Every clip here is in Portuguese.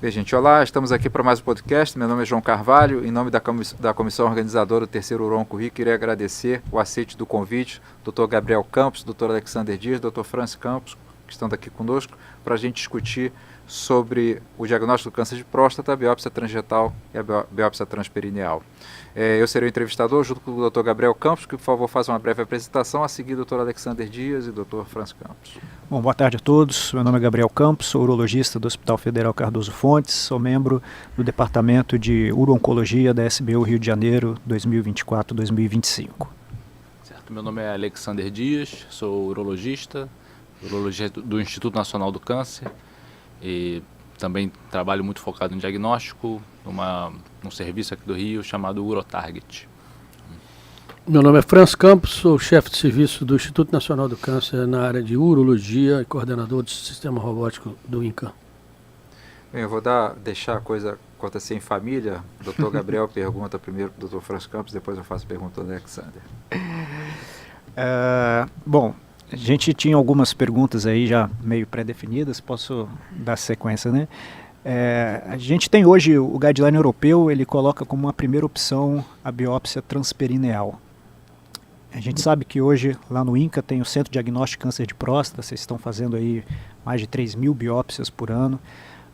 Bem, gente, olá, estamos aqui para mais um podcast. Meu nome é João Carvalho, em nome da comissão organizadora do terceiro Uronco-Rio, queria agradecer o aceite do convite, Dr. Gabriel Campos, Dr. Alexander Dias, Dr. Francis Campos, que estão aqui conosco, para a gente discutir sobre o diagnóstico do câncer de próstata, a biópsia transretal e a biópsia transperineal. Eu serei o entrevistador junto com o Dr. Gabriel Campos, que por favor faz uma breve apresentação, a seguir Dr. Alexander Dias e Dr. Francis Campos. Bom, boa tarde a todos. Meu nome é Gabriel Campos, sou urologista do Hospital Federal Cardoso Fontes, sou membro do Departamento de Uro-Oncologia da SBU Rio de Janeiro 2024-2025. Certo, meu nome é Alexander Dias, sou urologista do Instituto Nacional do Câncer e também trabalho muito focado em diagnóstico num serviço aqui do Rio chamado UroTarget. Meu nome é Francis Campos, sou chefe de serviço do Instituto Nacional do Câncer na área de urologia e coordenador do sistema robótico do INCA. Bem, eu vou deixar a coisa acontecer em família. O Dr. Gabriel pergunta primeiro para o Dr. Francis Campos, depois eu faço pergunta ao Alexander. Bom, a gente tinha algumas perguntas aí já meio pré-definidas, posso dar sequência, né? A gente tem hoje, o guideline europeu, ele coloca como uma primeira opção a biópsia transperineal. A gente sabe que hoje lá no INCA tem o Centro Diagnóstico de Câncer de Próstata, vocês estão fazendo aí mais de 3.000 biópsias por ano.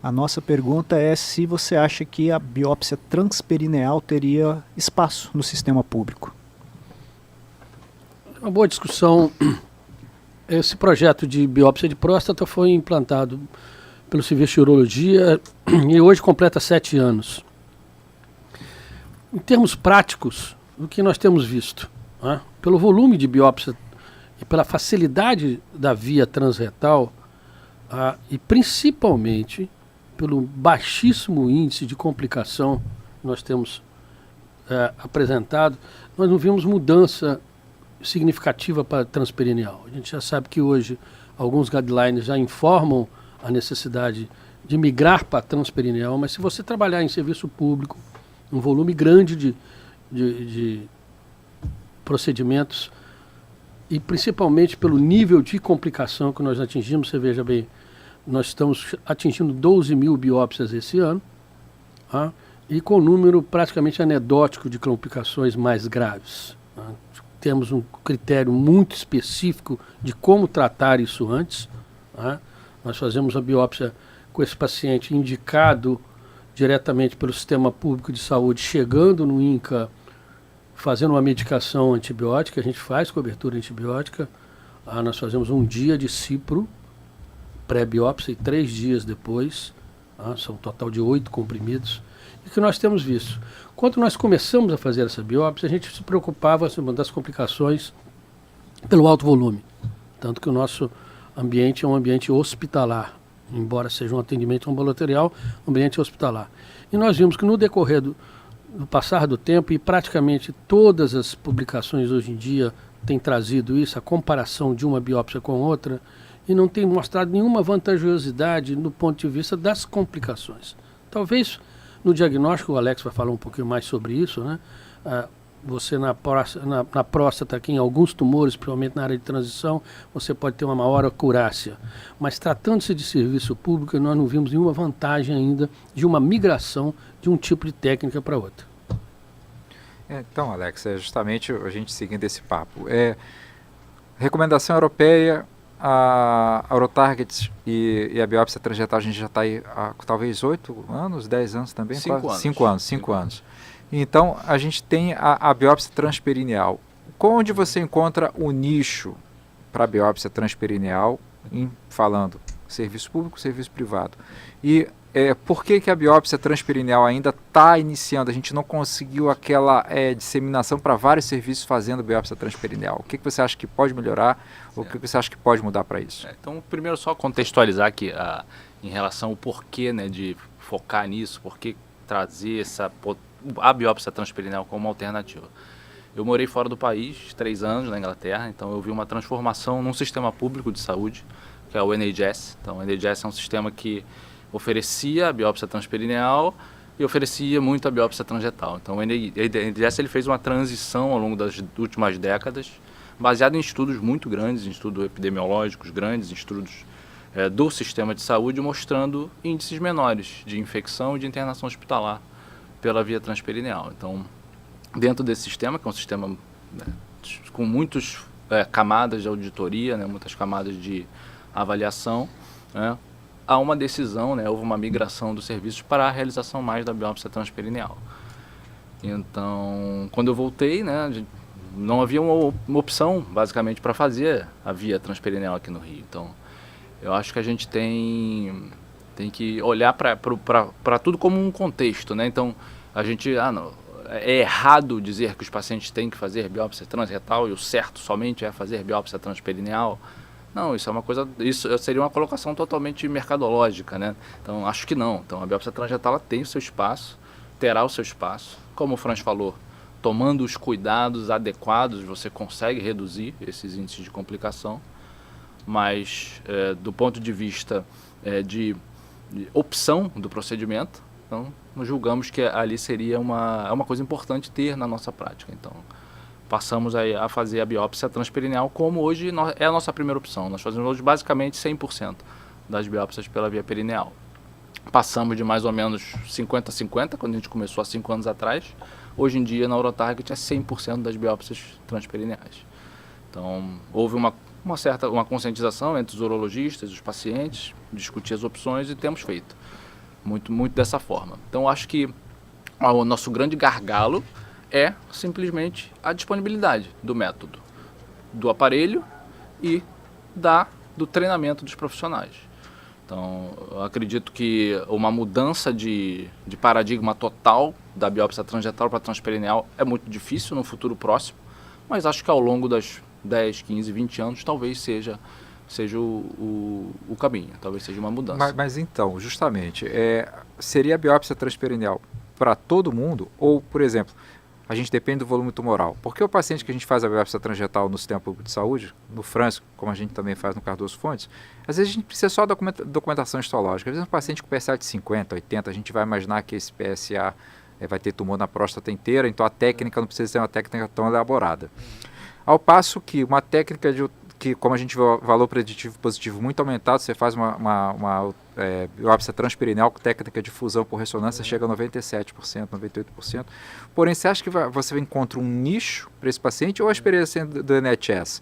A nossa pergunta é se você acha que a biópsia transperineal teria espaço no sistema público. Uma boa discussão. Esse projeto de biópsia de próstata foi implantado pelo Serviço de Urologia e hoje completa 7 anos. Em termos práticos, o que nós temos visto, né? Pelo volume de biópsia e pela facilidade da via transretal, e principalmente pelo baixíssimo índice de complicação que nós temos apresentado, nós não vimos mudança significativa para transperineal. A gente já sabe que hoje alguns guidelines já informam a necessidade de migrar para transperineal, mas se você trabalhar em serviço público, um volume grande de procedimentos e principalmente pelo nível de complicação que nós atingimos, você veja bem, nós estamos atingindo 12.000 biópsias esse ano, e com um número praticamente anedótico de complicações mais graves. Temos um critério muito específico de como tratar isso antes. Nós fazemos a biópsia com esse paciente indicado diretamente pelo sistema público de saúde, chegando no INCA, fazendo uma medicação antibiótica, a gente faz cobertura antibiótica, nós fazemos um dia de cipro, pré-biópsia, e 3 dias depois, são um total de 8 comprimidos, e que nós temos visto. Quando nós começamos a fazer essa biópsia, a gente se preocupava das complicações pelo alto volume, tanto que o nosso ambiente é um ambiente hospitalar, embora seja um atendimento ambulatorial, ambiente hospitalar. E nós vimos que no decorrer do passar do tempo, e praticamente todas as publicações hoje em dia têm trazido isso, a comparação de uma biópsia com outra, e não tem mostrado nenhuma vantajosidade no ponto de vista das complicações. Talvez no diagnóstico, o Alex vai falar um pouquinho mais sobre isso, né? Você na próstata, aqui em alguns tumores, principalmente na área de transição, você pode ter uma maior acurácia. Mas tratando-se de serviço público, nós não vimos nenhuma vantagem ainda de uma migração de um tipo de técnica para outra. Então, Alex, justamente a gente seguindo esse papo. Recomendação europeia, a UroTarget e a biópsia transretal, a gente já está aí há talvez 8 anos, 10 anos também? 5 anos. Então, a gente tem a biópsia transperineal. Onde você encontra o nicho para a biópsia transperineal, falando serviço público, serviço privado? E por que a biópsia transperineal ainda está iniciando? A gente não conseguiu aquela disseminação para vários serviços fazendo biópsia transperineal. O que você acha que pode melhorar? Ou o que você acha que pode mudar para isso? Então, primeiro só contextualizar aqui em relação ao porquê, né, de focar nisso, por que trazer a biópsia transperineal como alternativa. Eu morei fora do país, 3 anos na Inglaterra, então eu vi uma transformação num sistema público de saúde, que é o NHS. Então, o NHS é um sistema que oferecia a biópsia transperineal e oferecia muito a biópsia transretal. Então, o NHS ele fez uma transição ao longo das últimas décadas, baseado em estudos muito grandes, em estudos epidemiológicos grandes, em estudos do sistema de saúde, mostrando índices menores de infecção e de internação hospitalar pela via transperineal. Então, dentro desse sistema, que é um sistema, né, com muitas camadas de auditoria, né, muitas camadas de avaliação, né, há uma decisão, né, houve uma migração dos serviços para a realização mais da biópsia transperineal. Então, quando eu voltei, né, não havia uma opção, basicamente, para fazer a via transperineal aqui no Rio. Então, eu acho que a gente tem que olhar para tudo como um contexto, né? Então, a gente, não, é errado dizer que os pacientes têm que fazer biópsia transretal e o certo somente é fazer biópsia transperineal. Não, isso é uma coisa, isso seria uma colocação totalmente mercadológica, né? Então, acho que não. Então, a biópsia transretal ela tem o seu espaço, terá o seu espaço. Como o Franz falou, tomando os cuidados adequados, você consegue reduzir esses índices de complicação, mas do ponto de vista de opção do procedimento, então, nós julgamos que ali seria uma coisa importante ter na nossa prática. Então, passamos a fazer a biópsia transperineal, como hoje é a nossa primeira opção. Nós fazemos hoje basicamente 100% das biópsias pela via perineal. Passamos de mais ou menos 50-50, quando a gente começou há 5 anos atrás. Hoje em dia, na Urotarget, é 100% das biópsias transperineais. Então, houve uma conscientização entre os urologistas, os pacientes, discutir as opções e temos feito muito dessa forma. Então, acho que o nosso grande gargalo é simplesmente a disponibilidade do método, do aparelho e do treinamento dos profissionais. Então, eu acredito que uma mudança de paradigma total da biópsia transretal para transperineal é muito difícil no futuro próximo, mas acho que ao longo das 10, 15, 20 anos talvez seja o caminho, talvez seja uma mudança. Mas então, justamente, seria a biópsia transperineal para todo mundo? Ou, por exemplo, a gente depende do volume tumoral? Porque o paciente que a gente faz a biópsia transretal no sistema público de saúde, no Franz, como a gente também faz no Cardoso Fontes, às vezes a gente precisa só da documentação histológica. Às vezes um paciente com PSA de 50, 80, a gente vai imaginar que esse PSA vai ter tumor na próstata inteira, então a técnica não precisa ser uma técnica tão elaborada. Ao passo que uma técnica que, como a gente vê o valor preditivo positivo muito aumentado, você faz uma biópsia transperineal com técnica de fusão por ressonância, chega a 97%, 98%. Porém, você acha que você encontra um nicho para esse paciente ou a experiência do NHS?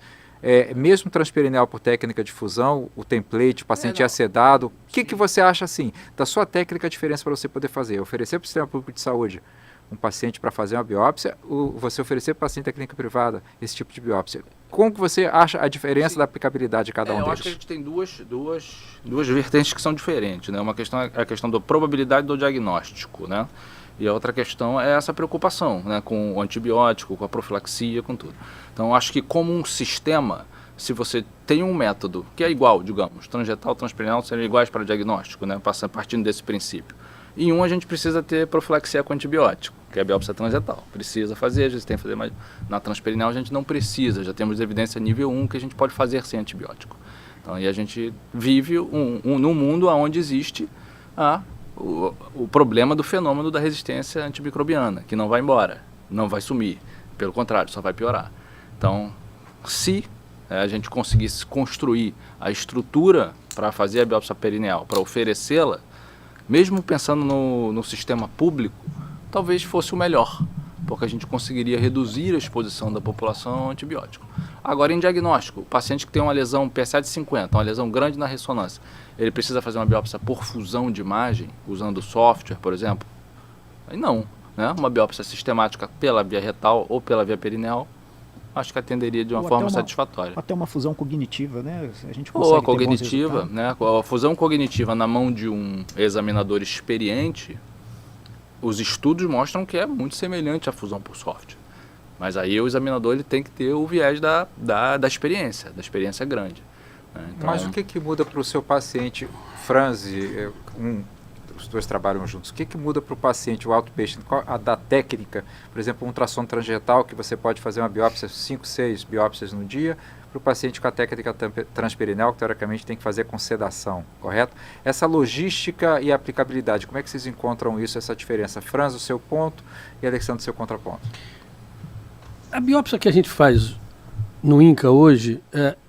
Mesmo transperineal por técnica de fusão, o template, o paciente é acedado, o que você acha assim? Da sua técnica, a diferença para você poder fazer? Oferecer para o sistema público de saúde um paciente para fazer uma biópsia, ou você oferecer para o paciente da clínica privada esse tipo de biópsia? Como que você acha a diferença da aplicabilidade de cada um deles? Eu acho que a gente tem duas vertentes que são diferentes, né? Uma questão é a questão da probabilidade do diagnóstico, né? E a outra questão é essa preocupação, né, com o antibiótico, com a profilaxia, com tudo. Então, acho que como um sistema, se você tem um método que é igual, digamos, transretal, transperineal seriam iguais para diagnóstico, né, partindo desse princípio. Em um, a gente precisa ter profilaxia com antibiótico, que é a biópsia transretal. Precisa fazer, às vezes tem que fazer, mas na transperineal a gente não precisa, já temos evidência nível 1 que a gente pode fazer sem antibiótico. Então, aí a gente vive num mundo onde existe o problema do fenômeno da resistência antimicrobiana, que não vai embora, não vai sumir, pelo contrário, só vai piorar. Então, se a gente conseguisse construir a estrutura para fazer a biópsia perineal, para oferecê-la, mesmo pensando no sistema público, talvez fosse o melhor, porque a gente conseguiria reduzir a exposição da população ao antibiótico. Agora, em diagnóstico, o paciente que tem uma lesão PSA de 50, uma lesão grande na ressonância, ele precisa fazer uma biópsia por fusão de imagem, usando software, por exemplo? Aí não, né? Uma biópsia sistemática pela via retal ou pela via perineal, acho que atenderia de uma forma satisfatória. Até uma fusão cognitiva, né? A gente consegue a cognitiva, né? A fusão cognitiva na mão de um examinador experiente, os estudos mostram que é muito semelhante à fusão por software. Mas aí o examinador ele tem que ter o viés da experiência grande. Né? Então, mas o que muda para o seu paciente, Franz, os dois trabalham juntos, o que muda para o paciente, o outpatient, da técnica, por exemplo, um ultrassom transretal, que você pode fazer uma biópsia, 5, 6 biópsias no dia, para o paciente com a técnica transperineal, que teoricamente tem que fazer com sedação, correto? Essa logística e aplicabilidade, como é que vocês encontram isso, essa diferença? Franz, o seu ponto, e Alexandre, o seu contraponto. A biópsia que a gente faz no INCA hoje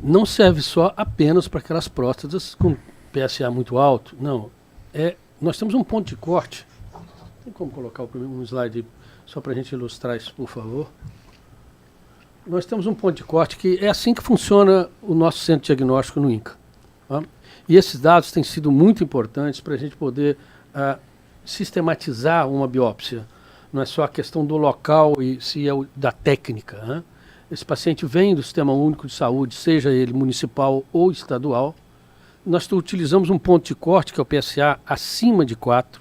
não serve só apenas para aquelas próstatas com PSA muito alto. Não. Nós temos um ponto de corte. Tem como colocar um slide só para a gente ilustrar isso, por favor? Nós temos um ponto de corte que é assim que funciona o nosso centro de diagnóstico no INCA. Tá? E esses dados têm sido muito importantes para a gente poder sistematizar uma biópsia. Não é só a questão do local e se é da técnica. Né? Esse paciente vem do Sistema Único de Saúde, seja ele municipal ou estadual. Nós utilizamos um ponto de corte, que é o PSA, acima de 4.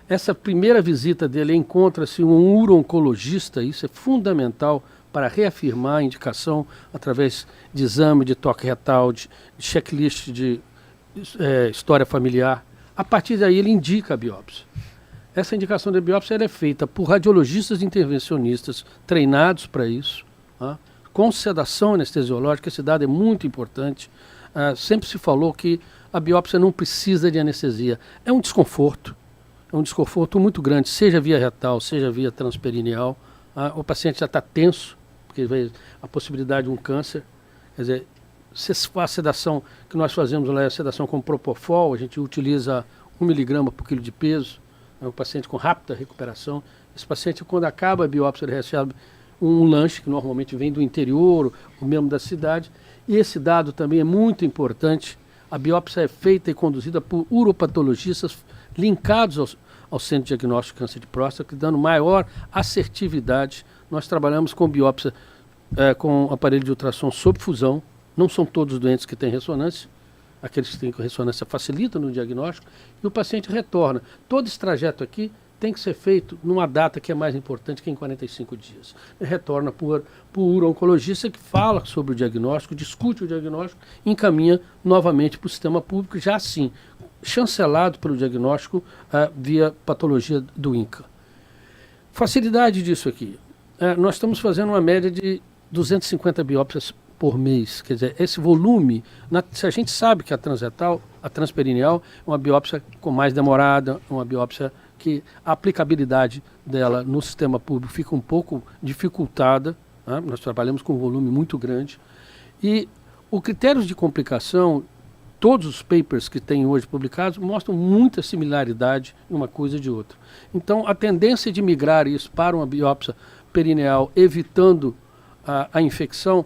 Essa primeira visita dele encontra-se um uro-oncologista, isso é fundamental para reafirmar a indicação através de exame de toque retal, de checklist de história familiar. A partir daí ele indica a biópsia. Essa indicação da biópsia é feita por radiologistas intervencionistas treinados para isso, tá? Com sedação anestesiológica. Esse dado é muito importante. Sempre se falou que a biópsia não precisa de anestesia. É um desconforto muito grande, seja via retal, seja via transperineal. O paciente já está tenso, porque vê a possibilidade de um câncer. Quer dizer, se a sedação que nós fazemos lá é a sedação com propofol, a gente utiliza 1 miligrama por quilo de peso, é um paciente com rápida recuperação. Esse paciente, quando acaba a biópsia, ele recebe um lanche, que normalmente vem do interior, ou mesmo da cidade. E esse dado também é muito importante. A biópsia é feita e conduzida por uropatologistas linkados ao Centro de Diagnóstico de Câncer de Próstata, dando maior assertividade. Nós trabalhamos com biópsia com aparelho de ultrassom sob fusão. Não são todos os doentes que têm ressonância. Aqueles que têm ressonância facilitam no diagnóstico e o paciente retorna. Todo esse trajeto aqui tem que ser feito numa data que é mais importante, que é em 45 dias. Ele retorna por uro-oncologista, que fala sobre o diagnóstico, discute o diagnóstico e encaminha novamente para o sistema público, já assim, chancelado pelo diagnóstico via patologia do INCA. Facilidade disso aqui. Nós estamos fazendo uma média de 250 biópsias por mês. Quer dizer, esse volume, se a gente sabe que a transretal, a transperineal, é uma biópsia com mais demorada, uma biópsia que a aplicabilidade dela no sistema público fica um pouco dificultada, né? Nós trabalhamos com um volume muito grande. E os critérios de complicação, todos os papers que tem hoje publicados, mostram muita similaridade uma coisa de outra. Então, a tendência de migrar isso para uma biópsia perineal, evitando a infecção,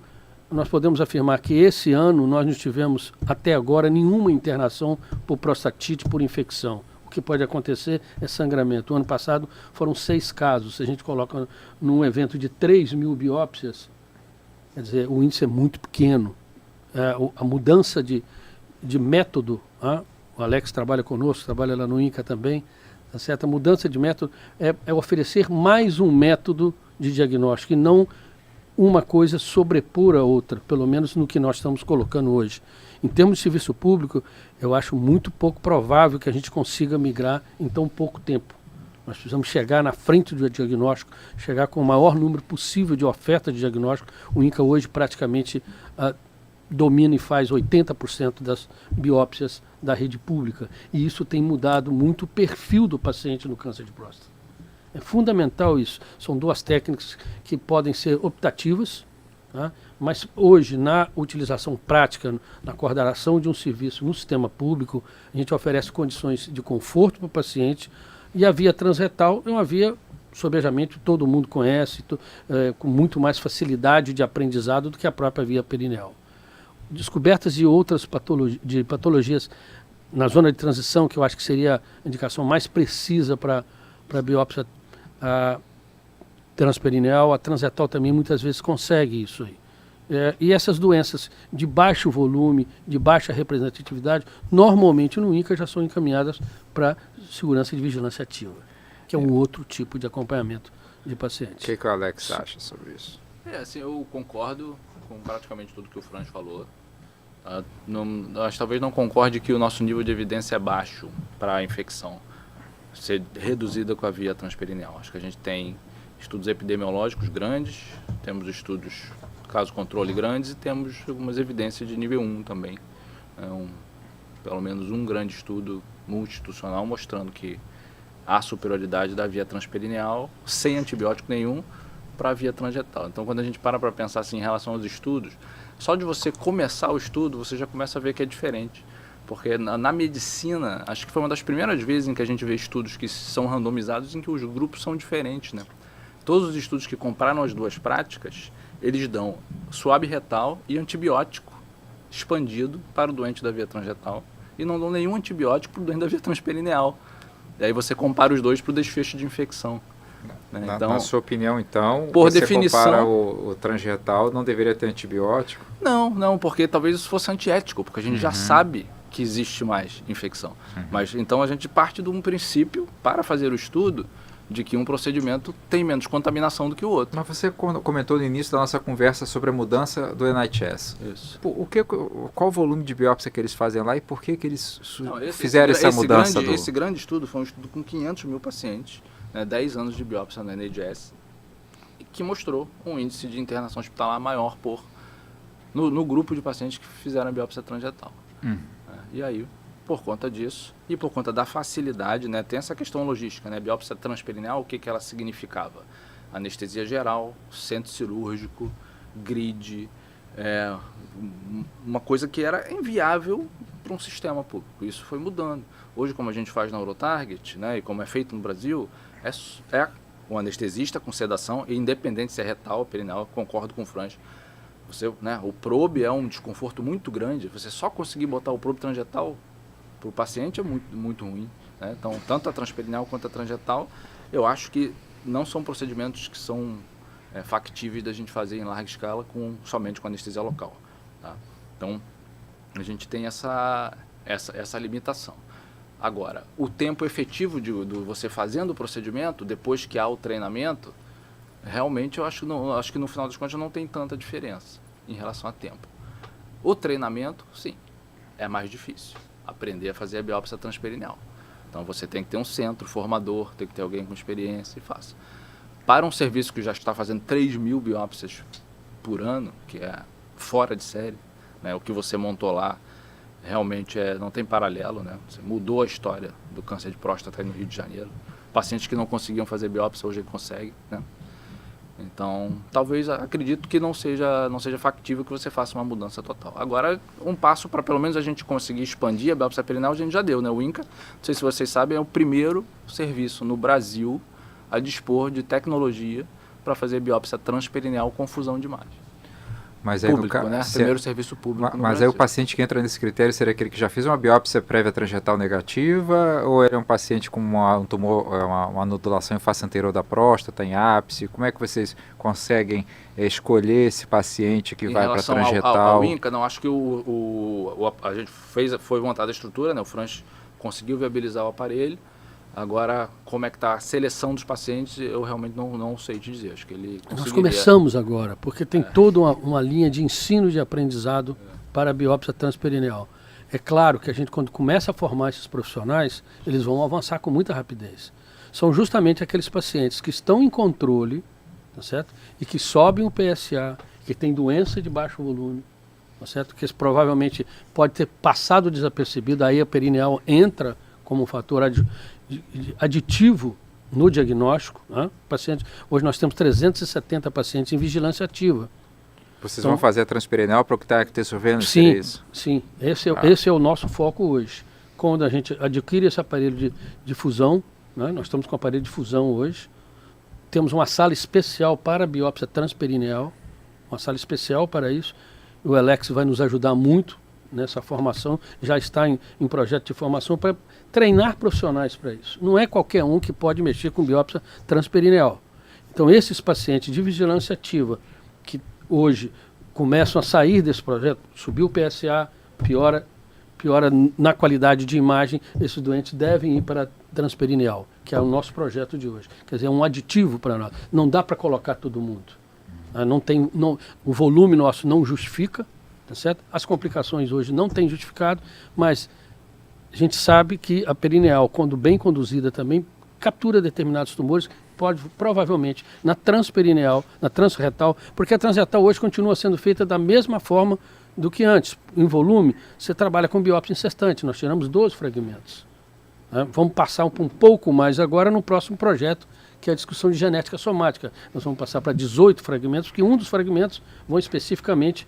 nós podemos afirmar que esse ano nós não tivemos, até agora, nenhuma internação por prostatite por infecção. O que pode acontecer é sangramento. O ano passado foram 6 casos. Se a gente coloca num evento de 3.000 biópsias, quer dizer, o índice é muito pequeno. A mudança de método, o Alex trabalha conosco, trabalha lá no INCA também, tá certo? A mudança de método é oferecer mais um método de diagnóstico e não uma coisa sobrepor a outra, pelo menos no que nós estamos colocando hoje. Em termos de serviço público, eu acho muito pouco provável que a gente consiga migrar em tão pouco tempo. Nós precisamos chegar na frente do diagnóstico, chegar com o maior número possível de oferta de diagnóstico. O INCA hoje praticamente domina e faz 80% das biópsias da rede pública. E isso tem mudado muito o perfil do paciente no câncer de próstata. É fundamental isso. São 2 técnicas que podem ser optativas, tá? Mas hoje, na utilização prática, na coordenação de um serviço no sistema público, a gente oferece condições de conforto para o paciente. E a via transretal é uma via, sobejamente, todo mundo conhece, com muito mais facilidade de aprendizado do que a própria via perineal. Descobertas de outras patologias na zona de transição, que eu acho que seria a indicação mais precisa para a biópsia transperineal, a transretal também muitas vezes consegue isso aí. E essas doenças de baixo volume, de baixa representatividade, normalmente no INCA já são encaminhadas para segurança de vigilância ativa, que é um outro tipo de acompanhamento de pacientes. O que o Alex acha sobre isso? Assim, eu concordo com praticamente tudo que o Franz falou. Talvez não concorde que o nosso nível de evidência é baixo para a infecção ser reduzida com a via transperineal. Acho que a gente tem estudos epidemiológicos grandes, temos estudos caso controle grandes e temos algumas evidências de nível 1 também. Pelo menos um grande estudo multi-institucional mostrando que há superioridade da via transperineal sem antibiótico nenhum para a via transretal. Então, quando a gente para pensar assim, em relação aos estudos, só de você começar o estudo, você já começa a ver que é diferente. Porque na medicina, acho que foi uma das primeiras vezes em que a gente vê estudos que são randomizados em que os grupos são diferentes, né? Todos os estudos que compraram as duas práticas, eles dão suave retal e antibiótico expandido para o doente da via transretal e não dão nenhum antibiótico para o doente da via transperineal. E aí você compara os dois para o desfecho de infecção. Né? Na sua opinião, então, por você definição, compara o transretal, não deveria ter antibiótico? Não, porque talvez isso fosse antiético, porque a gente já sabe que existe mais infecção. Mas então a gente parte de um princípio para fazer o estudo de que um procedimento tem menos contaminação do que o outro. Mas você comentou no início da nossa conversa sobre a mudança do NIHS. Isso. Qual o volume de biópsia que eles fazem lá e por que eles Não, fizeram essa mudança? Esse grande estudo foi um estudo com 500 mil pacientes, né, 10 anos de biópsia no NIHS, que mostrou um índice de internação hospitalar maior no grupo de pacientes que fizeram a biópsia transretal. E aí, por conta disso e por conta da facilidade, né, tem essa questão logística, né, biópsia transperineal, o que ela significava? Anestesia geral, centro cirúrgico, grid, uma coisa que era inviável para um sistema público. Isso foi mudando. Hoje, como a gente faz na Eurotarget, né, e como é feito no Brasil, é um anestesista com sedação, e independente se é retal ou perineal, concordo com o Franz. O probe é um desconforto muito grande. Você só conseguir botar o probe transretal para o paciente é muito, muito ruim. Né? Então, tanto a transperineal quanto a transretal, eu acho que não são procedimentos que são factíveis da gente fazer em larga escala somente com anestesia local. Tá? Então, a gente tem essa limitação. Agora, o tempo efetivo de você fazendo o procedimento, depois que há o treinamento, realmente eu acho que no final das contas não tem tanta diferença em relação a tempo. O treinamento, sim, é mais difícil. Aprender a fazer a biópsia transperineal. Então você tem que ter um centro formador, tem que ter alguém com experiência e faça. Para um serviço que já está fazendo 3.000 biópsias por ano, que é fora de série, né, o que você montou lá realmente não tem paralelo, né? Você mudou a história do câncer de próstata aí no Rio de Janeiro. Pacientes que não conseguiam fazer biópsia hoje conseguem, né? Então, talvez, acredito que não seja factível que você faça uma mudança total. Agora, um passo para pelo menos a gente conseguir expandir a biópsia perineal, a gente já deu, né? O INCA, não sei se vocês sabem, é o primeiro serviço no Brasil a dispor de tecnologia para fazer biópsia transperineal com fusão de imagem. Mas aí Público, né? Primeiro serviço público no Mas Brasil. aí o paciente que entra nesse critério seria aquele que já fez uma biópsia prévia transretal negativa, ou ele é um paciente com um tumor, uma nodulação em face anterior da próstata, em ápice? Como é que vocês conseguem escolher esse paciente que vai para transretal? Ao INCA, não, acho que a gente foi montada a estrutura, né? O Franz conseguiu viabilizar o aparelho. Agora, como é que está a seleção dos pacientes, eu realmente não sei te dizer. Acho que ele conseguiria. Nós começamos agora, porque tem toda uma linha de ensino de aprendizado para a biópsia transperineal. É claro que a gente, quando começa a formar esses profissionais, eles vão avançar com muita rapidez. São justamente aqueles pacientes que estão em controle, tá certo? E que sobem o PSA, que tem doença de baixo volume, tá certo? Que provavelmente pode ter passado desapercebido, aí a perineal entra como um fator aditivo no diagnóstico. Né? Hoje nós temos 370 pacientes em vigilância ativa. Vocês vão fazer a transperineal para o que está ter surveillance? Sim. Esse é o nosso foco hoje. Quando a gente adquire esse aparelho de fusão, né? Nós estamos com o aparelho de fusão hoje, temos uma sala especial para a biópsia transperineal, uma sala especial para isso. O Alex vai nos ajudar muito nessa formação, já está em projeto de formação para treinar profissionais para isso. Não é qualquer um que pode mexer com biópsia transperineal. Então, esses pacientes de vigilância ativa, que hoje começam a sair desse projeto, subir o PSA, piora na qualidade de imagem, esses doentes devem ir para a transperineal, que é o nosso projeto de hoje. Quer dizer, é um aditivo para nós. Não dá para colocar todo mundo. O volume nosso não justifica, tá certo? As complicações hoje não têm justificado, mas a gente sabe que a perineal, quando bem conduzida também, captura determinados tumores, provavelmente na transperineal, na transretal, porque a transretal hoje continua sendo feita da mesma forma do que antes. Em volume, você trabalha com biópsia incestante, nós tiramos 12 fragmentos. né? Vamos passar um pouco mais agora no próximo projeto, que é a discussão de genética somática. Nós vamos passar para 18 fragmentos, porque um dos fragmentos vão especificamente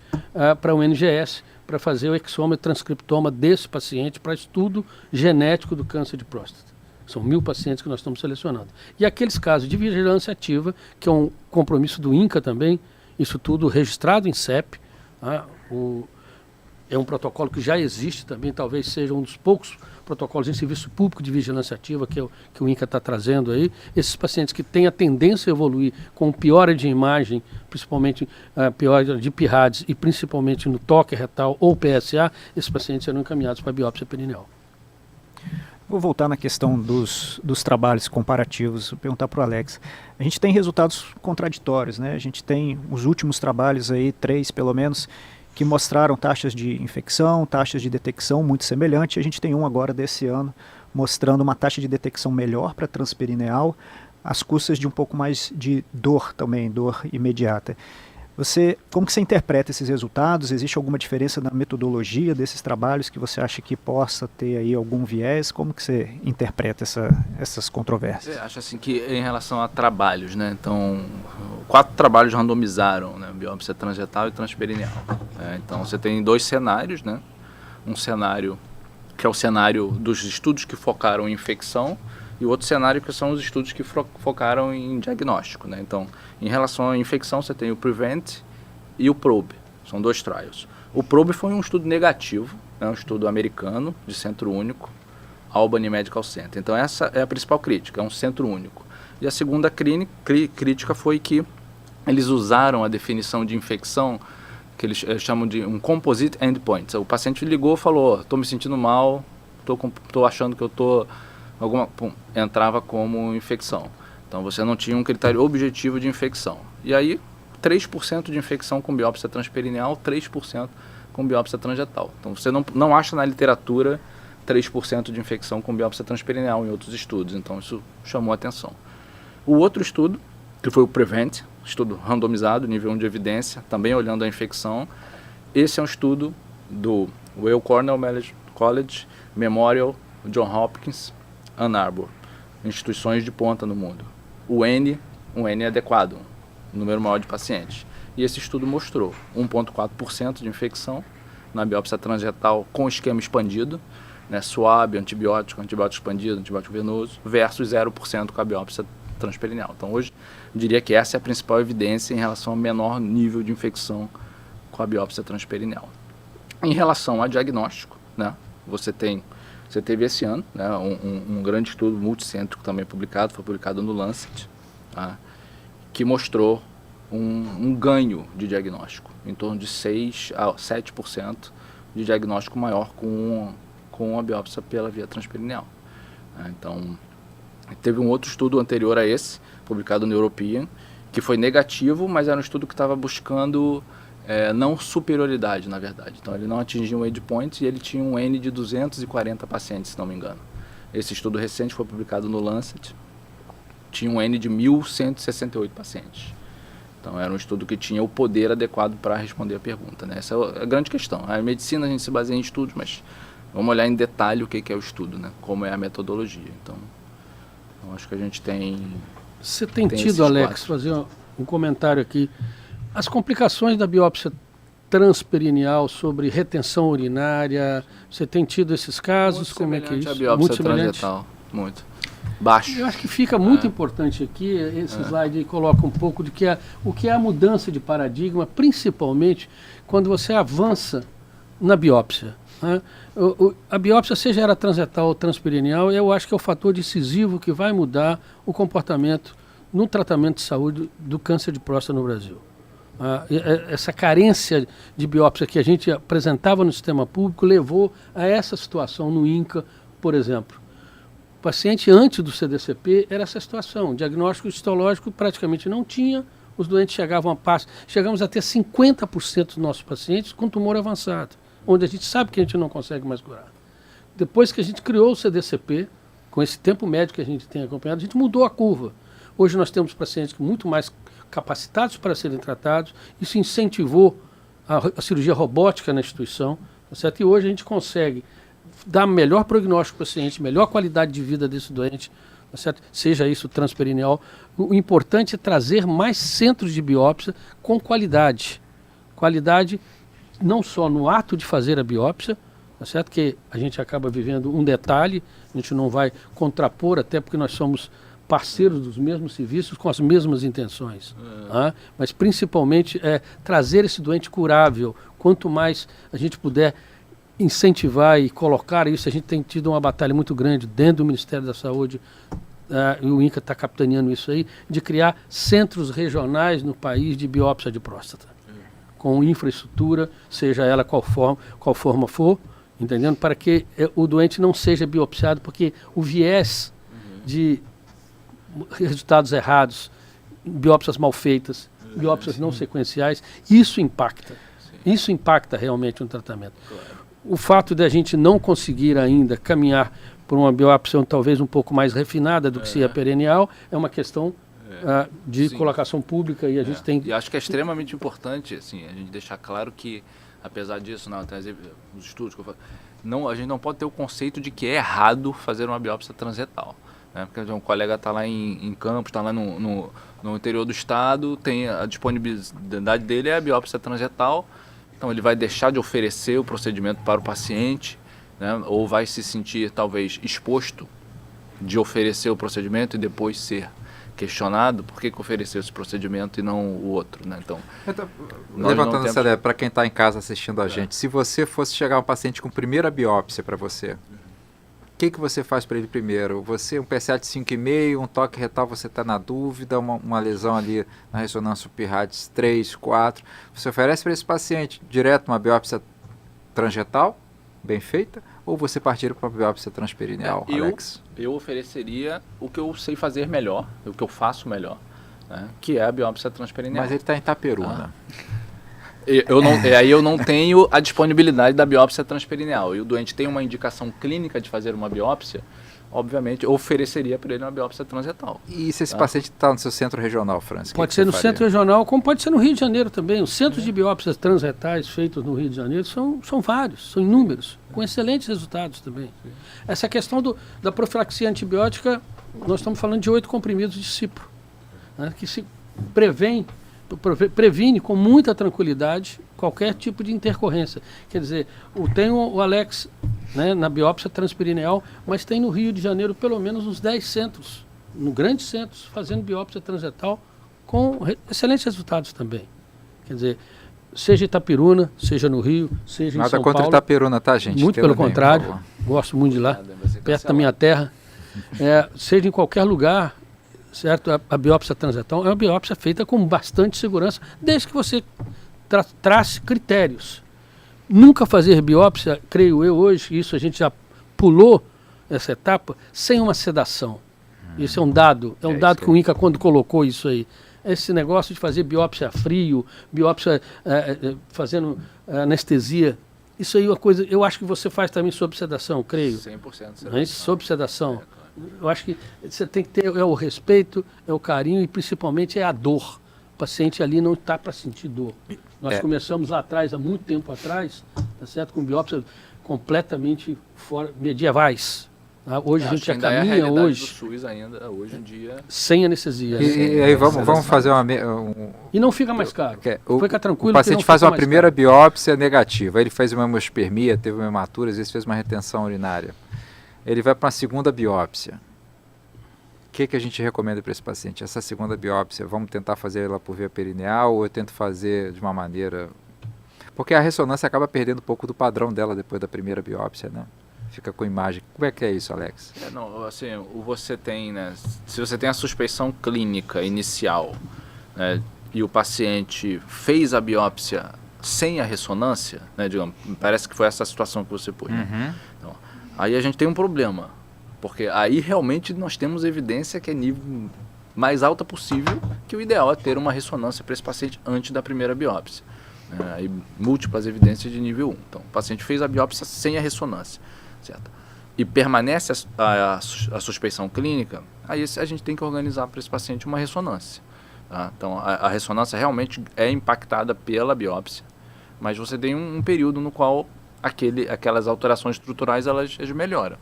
para o NGS, para fazer o exoma e transcriptoma desse paciente para estudo genético do câncer de próstata. São 1.000 pacientes que nós estamos selecionando. E aqueles casos de vigilância ativa, que é um compromisso do INCA também, isso tudo registrado em CEP, tá? É um protocolo que já existe também, talvez seja um dos poucos protocolos em serviço público de vigilância ativa que o INCA está trazendo aí. Esses pacientes que têm a tendência a evoluir com piora de imagem, principalmente piora de PIRADS e principalmente no toque retal ou PSA, esses pacientes serão encaminhados para biópsia perineal. Vou voltar na questão dos trabalhos comparativos, vou perguntar para o Alex. A gente tem resultados contraditórios, né? A gente tem os últimos trabalhos aí, 3 pelo menos, que mostraram taxas de infecção, taxas de detecção muito semelhantes. A gente tem um agora desse ano mostrando uma taxa de detecção melhor para transperineal, às custas de um pouco mais de dor também, dor imediata. Como que você interpreta esses resultados? Existe alguma diferença na metodologia desses trabalhos que você acha que possa ter aí algum viés? Como que você interpreta essas controvérsias? Eu acho assim que em relação a trabalhos, né? Então, 4 trabalhos randomizaram, né? Biópsia transretal e transperineal. Então, você tem 2 cenários, né? Um cenário que é o cenário dos estudos que focaram em infecção e o outro cenário que são os estudos que focaram em diagnóstico, né? Então, em relação à infecção, você tem o PREVENT e o PROBE. São 2 trials. O PROBE foi um estudo negativo, né? Um estudo americano, de centro único, Albany Medical Center. Então, essa é a principal crítica, é um centro único. E a segunda crítica foi que eles usaram a definição de infecção, que eles chamam de um composite endpoint. O paciente ligou e falou, estou me sentindo mal, estou achando que eu estou... entrava como infecção. Então você não tinha um critério objetivo de infecção. E aí 3% de infecção com biópsia transperineal, 3% com biópsia transretal. Então você não acha na literatura 3% de infecção com biópsia transperineal em outros estudos. Então isso chamou a atenção. O outro estudo, que foi o PREVENT, estudo randomizado, nível 1 de evidência, também olhando a infecção. Esse é um estudo do Weill Cornell College, Memorial, John Hopkins, Ann Arbor, instituições de ponta no mundo. O N é adequado, um número maior de pacientes. E esse estudo mostrou 1,4% de infecção na biópsia transretal com esquema expandido, né, SWAB, antibiótico expandido, antibiótico venoso, versus 0% com a biópsia transperineal. Então hoje, eu diria que essa é a principal evidência em relação ao menor nível de infecção com a biópsia transperineal. Em relação a diagnóstico, né, você teve esse ano, né, um grande estudo multicêntrico também publicado, foi publicado no Lancet, tá, que mostrou um ganho de diagnóstico, em torno de 6 a 7% de diagnóstico maior com a biópsia pela via transperineal. Então, teve um outro estudo anterior a esse, publicado no European, que foi negativo, mas era um estudo que estava buscando não superioridade, na verdade. Então ele não atingia um endpoint e ele tinha um N de 240 pacientes, se não me engano. Esse estudo recente foi publicado no Lancet, tinha um N de 1.168 pacientes. Então era um estudo que tinha o poder adequado para responder a pergunta, né? Essa é a grande questão. A medicina a gente se baseia em estudos, mas vamos olhar em detalhe o que é o estudo, né? Como é a metodologia. Então acho que a gente tem... Você tem tido, Alex, fazer um comentário aqui. As complicações da biópsia transperineal sobre retenção urinária, você tem tido esses casos? Muito como é que é isso? A biópsia muito transretal, muito. Baixo. Eu acho que fica muito importante aqui, esse slide aí coloca um pouco de o que é a mudança de paradigma, principalmente quando você avança na biópsia. Né? A biópsia, seja ela transretal ou transperineal, eu acho que é o fator decisivo que vai mudar o comportamento no tratamento de saúde do câncer de próstata no Brasil. Essa carência de biópsia que a gente apresentava no sistema público levou a essa situação no INCA, por exemplo. O paciente antes do CDCP era essa situação, diagnóstico histológico praticamente não tinha, os doentes chegamos a ter 50% dos nossos pacientes com tumor avançado, onde a gente sabe que a gente não consegue mais curar. Depois que a gente criou o CDCP, com esse tempo médio que a gente tem acompanhado, a gente mudou a curva. Hoje nós temos pacientes muito mais capacitados para serem tratados, isso incentivou a cirurgia robótica na instituição, tá certo? E hoje a gente consegue dar melhor prognóstico para o paciente, melhor qualidade de vida desse doente, tá certo? Seja isso transperineal. O importante é trazer mais centros de biópsia com qualidade. Qualidade não só no ato de fazer a biópsia, tá certo? Que a gente acaba vivendo um detalhe, a gente não vai contrapor, até porque nós somos parceiros dos mesmos serviços com as mesmas intenções. Tá? Mas principalmente trazer esse doente curável. Quanto mais a gente puder incentivar e colocar isso, a gente tem tido uma batalha muito grande dentro do Ministério da Saúde, e o INCA está capitaneando isso aí, de criar centros regionais no país de biópsia de próstata, com infraestrutura, seja ela qual forma for, entendendo? Para que o doente não seja biopsiado, porque o viés de resultados errados, biópsias mal feitas, biópsias não sequenciais, isso impacta. Isso impacta realmente no tratamento. O fato de a gente não conseguir ainda caminhar por uma biópsia talvez um pouco mais refinada do que se a perineal é uma questão de colocação pública e a gente tem... E acho que é extremamente importante assim, a gente deixar claro que, apesar disso, os estudos que eu falo, a gente não pode ter o conceito de que é errado fazer uma biópsia transretal. Né? Porque um colega está lá em Campos, está lá no interior do estado, tem a disponibilidade dele é a biópsia transretal, então ele vai deixar de oferecer o procedimento para o paciente, né? Ou vai se sentir talvez exposto de oferecer o procedimento e depois ser questionado por que ofereceu esse procedimento e não o outro. Né? Então, levantando essa ideia para quem está em casa assistindo a gente, se você fosse chegar um paciente com primeira biópsia para você, o que você faz para ele primeiro? Você, um PSA de 5,5, um toque retal, você está na dúvida, uma lesão ali na ressonância Pirrates 3, 4. Você oferece para esse paciente direto uma biópsia transretal, bem feita, ou você partiria para uma biópsia transperineal, Alex? Eu ofereceria o que eu sei fazer melhor, o que eu faço melhor, né? Que é a biópsia transperineal. Mas ele está em Itaperuna. Aí eu não tenho a disponibilidade da biópsia transperineal. E o doente tem uma indicação clínica de fazer uma biópsia, obviamente eu ofereceria para ele uma biópsia transretal. E se esse paciente está no seu centro regional, Francis? Pode ser no centro regional, como pode ser no Rio de Janeiro também. Os centros de biópsias transretais feitos no Rio de Janeiro são vários, são inúmeros, com excelentes resultados também. Essa questão da profilaxia antibiótica, nós estamos falando de 8 comprimidos de cipro, né, que se previne com muita tranquilidade qualquer tipo de intercorrência. Quer dizer, tem o Alex, né, na biópsia transperineal, mas tem no Rio de Janeiro pelo menos uns 10 centros, grandes centros, fazendo biópsia transretal com excelentes resultados também. Quer dizer, seja Itaperuna, seja no Rio, seja em São Paulo. Nada contra Itaperuna, tá, gente? Muito pelo contrário, gosto muito de lá, perto da minha terra. Seja em qualquer lugar, certo? A biópsia transretal é uma biópsia feita com bastante segurança, desde que você trace critérios. Nunca fazer biópsia, creio eu hoje, isso a gente já pulou essa etapa, sem uma sedação. Isso é um dado, que o INCA quando colocou isso aí. Esse negócio de fazer biópsia a frio, biópsia fazendo anestesia, isso aí é uma coisa, eu acho que você faz também sob sedação, creio. 100% sedação. Não é isso? Sob sedação. Eu acho que você tem que ter o respeito, o carinho e principalmente a dor. O paciente ali não está para sentir dor. Nós começamos lá atrás, há muito tempo atrás, tá certo? Com biópsias completamente medievais. Tá? Hoje a gente já caminha do SUS ainda, hoje em dia, sem anestesia. E aí vamos fazer E não fica mais caro. Fica tranquilo. O paciente faz uma primeira biópsia negativa, ele faz uma hemospermia, teve uma hematura, às vezes fez uma retenção urinária. Ele vai para uma segunda biópsia. O que a gente recomenda para esse paciente? Essa segunda biópsia, vamos tentar fazer ela por via perineal ou eu tento fazer de uma maneira... Porque a ressonância acaba perdendo um pouco do padrão dela depois da primeira biópsia, né? Fica com imagem. Como é que é isso, Alex? Você tem, né? Se você tem a suspeição clínica inicial, né, e o paciente fez a biópsia sem a ressonância, né, digamos, parece que foi essa situação que você pôs. Né? Então, aí a gente tem um problema, porque aí realmente nós temos evidência que é nível mais alta possível, que o ideal é ter uma ressonância para esse paciente antes da primeira biópsia. Aí múltiplas evidências de nível 1. Então, o paciente fez a biópsia sem a ressonância, certo? E permanece a suspeição clínica, aí a gente tem que organizar para esse paciente uma ressonância. Tá? Então, a ressonância realmente é impactada pela biópsia, mas você tem um período no qual aquelas alterações estruturais elas melhoram.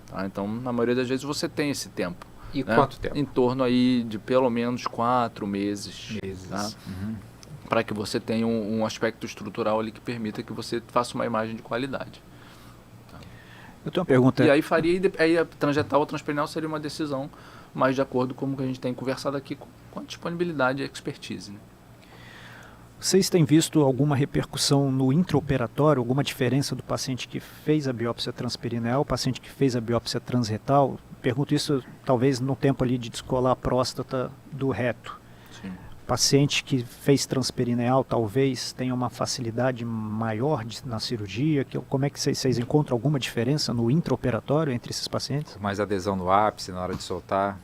Tá? Então, na maioria das vezes, você tem esse tempo. E né? quanto tempo? Em torno aí de pelo menos 4 meses. Tá? Uhum. Para que você tenha um aspecto estrutural ali que permita que você faça uma imagem de qualidade. Eu tenho uma pergunta. E aí aí a transretal ou transperineal seria uma decisão mais de acordo com o que a gente tem conversado aqui com a disponibilidade e expertise. Né? Vocês têm visto alguma repercussão no intraoperatório, alguma diferença do paciente que fez a biópsia transperineal, o paciente que fez a biópsia transretal? Pergunto isso talvez no tempo ali de descolar a próstata do reto. Sim. O paciente que fez transperineal talvez tenha uma facilidade maior na cirurgia. Como é que vocês encontram alguma diferença no intraoperatório entre esses pacientes? Mais adesão no ápice na hora de soltar.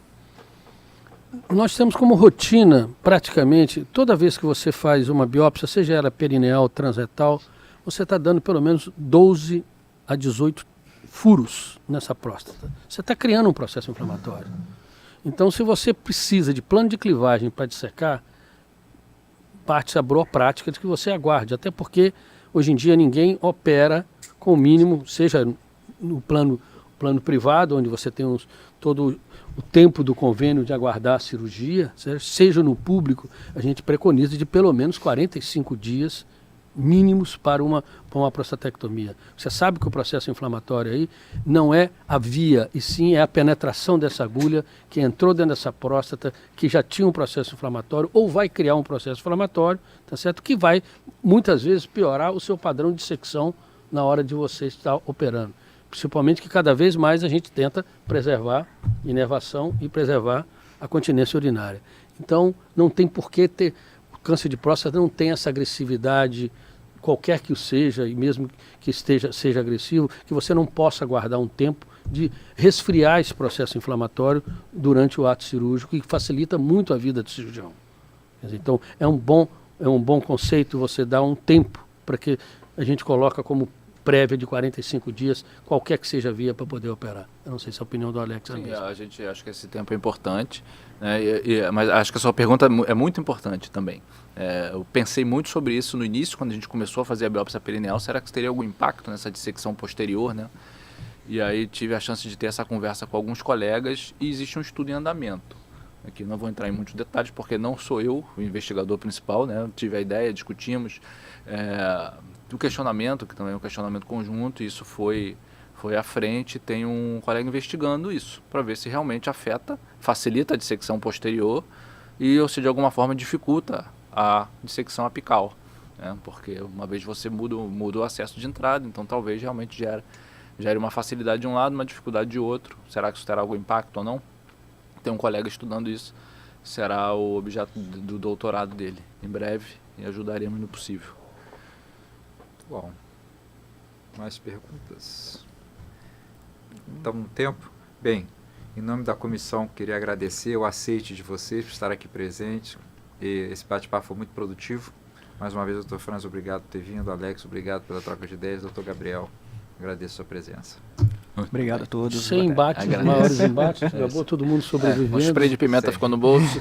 Nós temos como rotina, praticamente, toda vez que você faz uma biópsia, seja ela perineal ou transretal, você está dando pelo menos 12 a 18 furos nessa próstata. Você está criando um processo inflamatório. Então, se você precisa de plano de clivagem para dissecar, parte a boa prática de que você aguarde. Até porque, hoje em dia, ninguém opera com o mínimo, seja no plano privado, onde você tem todo o tempo do convênio de aguardar a cirurgia, seja no público, a gente preconiza de pelo menos 45 dias mínimos para uma prostatectomia. Você sabe que o processo inflamatório aí não é a via, e sim é a penetração dessa agulha que entrou dentro dessa próstata, que já tinha um processo inflamatório ou vai criar um processo inflamatório, tá certo? Que vai muitas vezes piorar o seu padrão de secção na hora de você estar operando. Principalmente que cada vez mais a gente tenta preservar a inervação e preservar a continência urinária. Então, não tem por que ter... O câncer de próstata não tem essa agressividade, qualquer que o seja, e mesmo que seja agressivo, que você não possa guardar um tempo de resfriar esse processo inflamatório durante o ato cirúrgico, que facilita muito a vida do cirurgião. Então, é um bom conceito você dar um tempo para que a gente coloca como prévia de 45 dias, qualquer que seja a via para poder operar. Eu não sei se a opinião do Alex é a Sim, mesma. a gente acha que esse tempo é importante, né? Mas acho que a sua pergunta é muito importante também. Eu pensei muito sobre isso no início, quando a gente começou a fazer a biópsia perineal, será que teria algum impacto nessa dissecção posterior, né? E aí tive a chance de ter essa conversa com alguns colegas e existe um estudo em andamento. Aqui não vou entrar em muitos detalhes, porque não sou eu o investigador principal, né? Eu tive a ideia, discutimos do questionamento, que também é um questionamento conjunto, e isso foi à frente, tem um colega investigando isso, para ver se realmente facilita a dissecção posterior ou se de alguma forma dificulta a dissecção apical, né? Porque uma vez você muda o acesso de entrada, então talvez realmente gere uma facilidade de um lado, uma dificuldade de outro. Será que isso terá algum impacto ou não? Tem um colega estudando isso, será o objeto do doutorado dele em breve, e ajudaremos no possível. Bom, mais perguntas? Estamos no tempo? Bem, em nome da comissão, queria agradecer o aceite de vocês por estar aqui presente. E esse bate-papo foi muito produtivo. Mais uma vez, doutor Franz, obrigado por ter vindo. Alex, obrigado pela troca de ideias. Doutor Gabriel, agradeço a sua presença. Obrigado a todos. Sem embates, maiores embates, acabou todo mundo sobrevivendo. Um spray de pimenta ficou no bolso.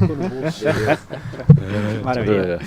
Maravilha.